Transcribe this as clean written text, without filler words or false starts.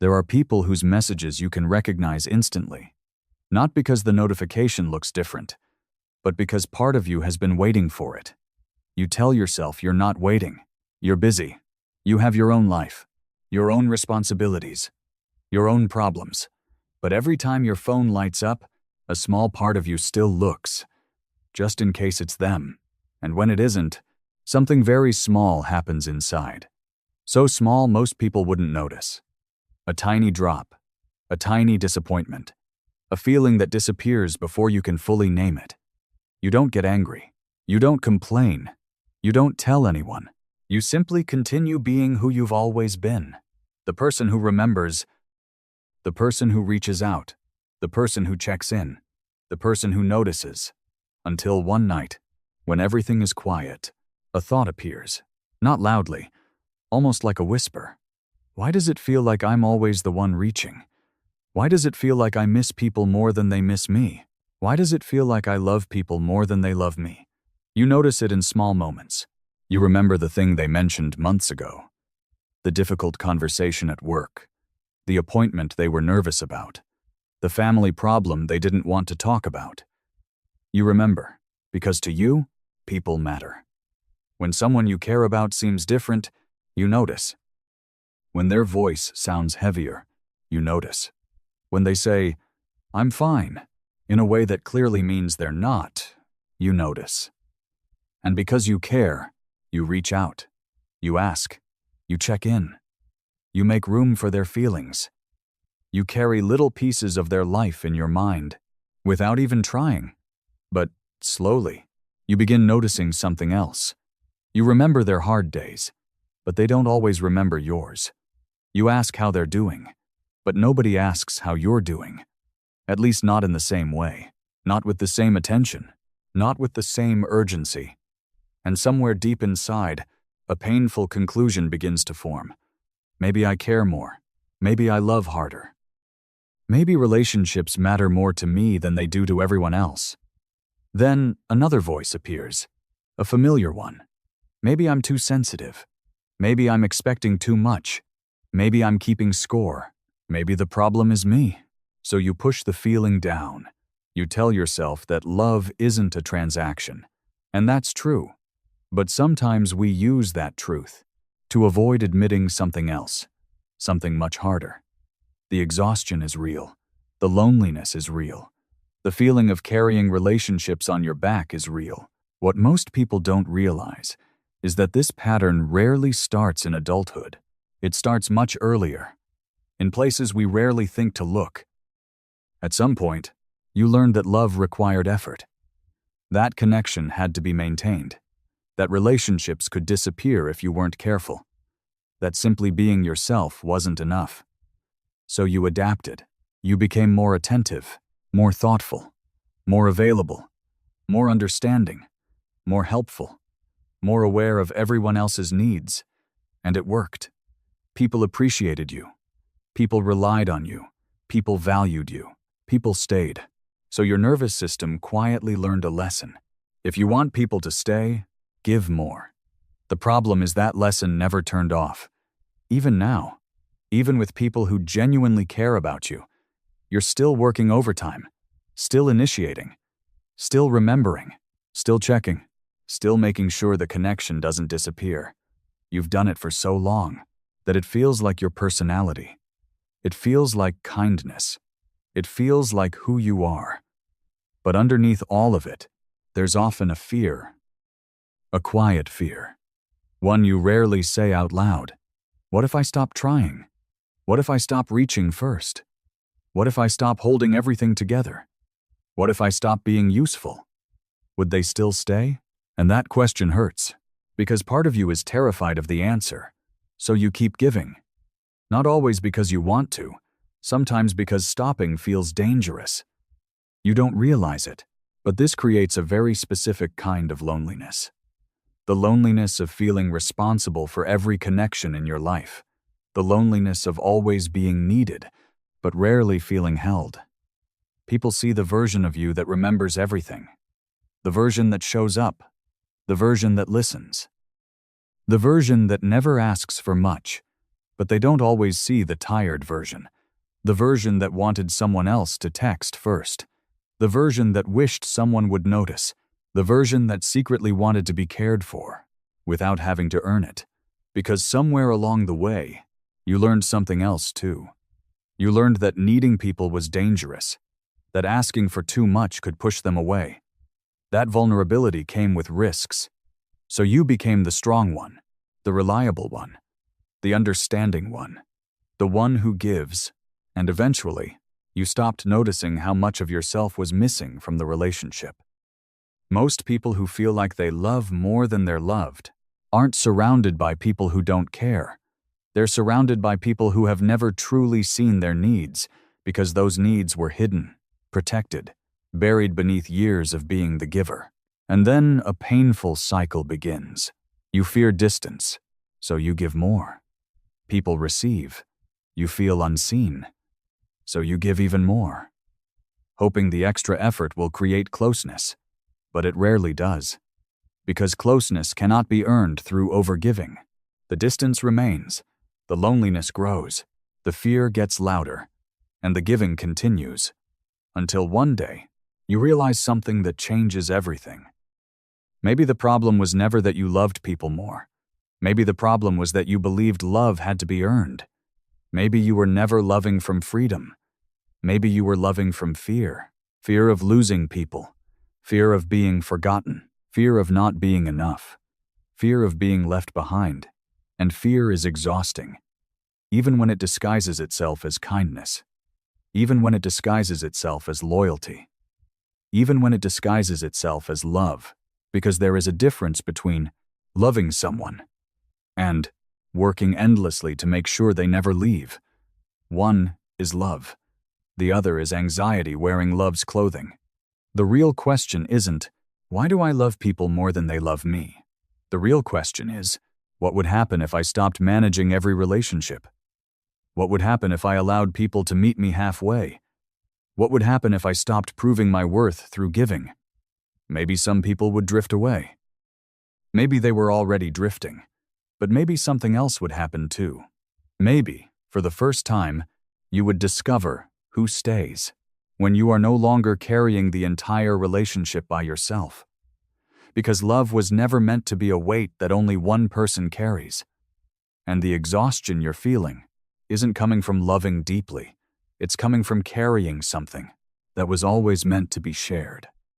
There are people whose messages you can recognize instantly, not because the notification looks different, but because part of you has been waiting for it. You tell yourself you're not waiting. You're busy. You have your own life, your own responsibilities, your own problems. But every time your phone lights up, a small part of you still looks, just in case it's them. And when it isn't, something very small happens inside. So small most people wouldn't notice. A tiny drop, a tiny disappointment, a feeling that disappears before you can fully name it. You don't get angry. You don't complain. You don't tell anyone. You simply continue being who you've always been. The person who remembers, the person who reaches out, the person who checks in, the person who notices. Until one night, when everything is quiet, a thought appears, not loudly, almost like a whisper. Why does it feel like I'm always the one reaching? Why does it feel like I miss people more than they miss me? Why does it feel like I love people more than they love me? You notice it in small moments. You remember the thing they mentioned months ago, the difficult conversation at work, the appointment they were nervous about, the family problem they didn't want to talk about. You remember, because to you, people matter. When someone you care about seems different, you notice. When their voice sounds heavier, you notice. When they say, "I'm fine," in a way that clearly means they're not, you notice. And because you care, you reach out. You ask. You check in. You make room for their feelings. You carry little pieces of their life in your mind, without even trying. But slowly, you begin noticing something else. You remember their hard days, but they don't always remember yours. You ask how they're doing, but nobody asks how you're doing. At least not in the same way, not with the same attention, not with the same urgency. And somewhere deep inside, a painful conclusion begins to form. Maybe I care more. Maybe I love harder. Maybe relationships matter more to me than they do to everyone else. Then another voice appears, a familiar one. Maybe I'm too sensitive. Maybe I'm expecting too much. Maybe I'm keeping score. Maybe the problem is me. So you push the feeling down. You tell yourself that love isn't a transaction. And that's true. But sometimes we use that truth to avoid admitting something else, something much harder. The exhaustion is real. The loneliness is real. The feeling of carrying relationships on your back is real. What most people don't realize is that this pattern rarely starts in adulthood. It starts much earlier, in places we rarely think to look. At some point, you learned that love required effort. That connection had to be maintained. That relationships could disappear if you weren't careful. That simply being yourself wasn't enough. So you adapted. You became more attentive, more thoughtful, more available, more understanding, more helpful, more aware of everyone else's needs. And it worked. People appreciated you. People relied on you. People valued you. People stayed. So your nervous system quietly learned a lesson. If you want people to stay, give more. The problem is that lesson never turned off. Even now, even with people who genuinely care about you, you're still working overtime, still initiating, still remembering, still checking, still making sure the connection doesn't disappear. You've done it for so long that it feels like your personality. It feels like kindness. It feels like who you are. But underneath all of it, there's often a fear. A quiet fear. One you rarely say out loud. What if I stop trying? What if I stop reaching first? What if I stop holding everything together? What if I stop being useful? Would they still stay? And that question hurts, because part of you is terrified of the answer. So you keep giving. Not always because you want to, sometimes because stopping feels dangerous. You don't realize it, but this creates a very specific kind of loneliness. The loneliness of feeling responsible for every connection in your life. The loneliness of always being needed, but rarely feeling held. People see the version of you that remembers everything. The version that shows up. The version that listens. The version that never asks for much, But they don't always see the tired version. The version that wanted someone else to text first. The version that wished someone would notice. The version that secretly wanted to be cared for, without having to earn it. Because somewhere along the way, you learned something else too. You learned that needing people was dangerous, that asking for too much could push them away. That vulnerability came with risks. So you became the strong one, the reliable one, the understanding one, the one who gives, and eventually, you stopped noticing how much of yourself was missing from the relationship. Most people who feel like they love more than they're loved aren't surrounded by people who don't care. They're surrounded by people who have never truly seen their needs because those needs were hidden, protected, buried beneath years of being the giver. And then a painful cycle begins. You fear distance, so you give more. People receive. You feel unseen, so you give even more, hoping the extra effort will create closeness. But it rarely does, because closeness cannot be earned through overgiving. The distance remains, the loneliness grows, the fear gets louder, and the giving continues, until one day, you realize something that changes everything. Maybe the problem was never that you loved people more. Maybe the problem was that you believed love had to be earned. Maybe you were never loving from freedom. Maybe you were loving from fear. Fear of losing people. Fear of being forgotten. Fear of not being enough. Fear of being left behind. And fear is exhausting. Even when it disguises itself as kindness. Even when it disguises itself as loyalty. Even when it disguises itself as love. Because there is a difference between loving someone and working endlessly to make sure they never leave. One is love. The other is anxiety wearing love's clothing. The real question isn't, why do I love people more than they love me? The real question is, what would happen if I stopped managing every relationship? What would happen if I allowed people to meet me halfway? What would happen if I stopped proving my worth through giving? Maybe some people would drift away. Maybe they were already drifting. But maybe something else would happen too. Maybe, for the first time, you would discover who stays when you are no longer carrying the entire relationship by yourself. Because love was never meant to be a weight that only one person carries. And the exhaustion you're feeling isn't coming from loving deeply. It's coming from carrying something that was always meant to be shared.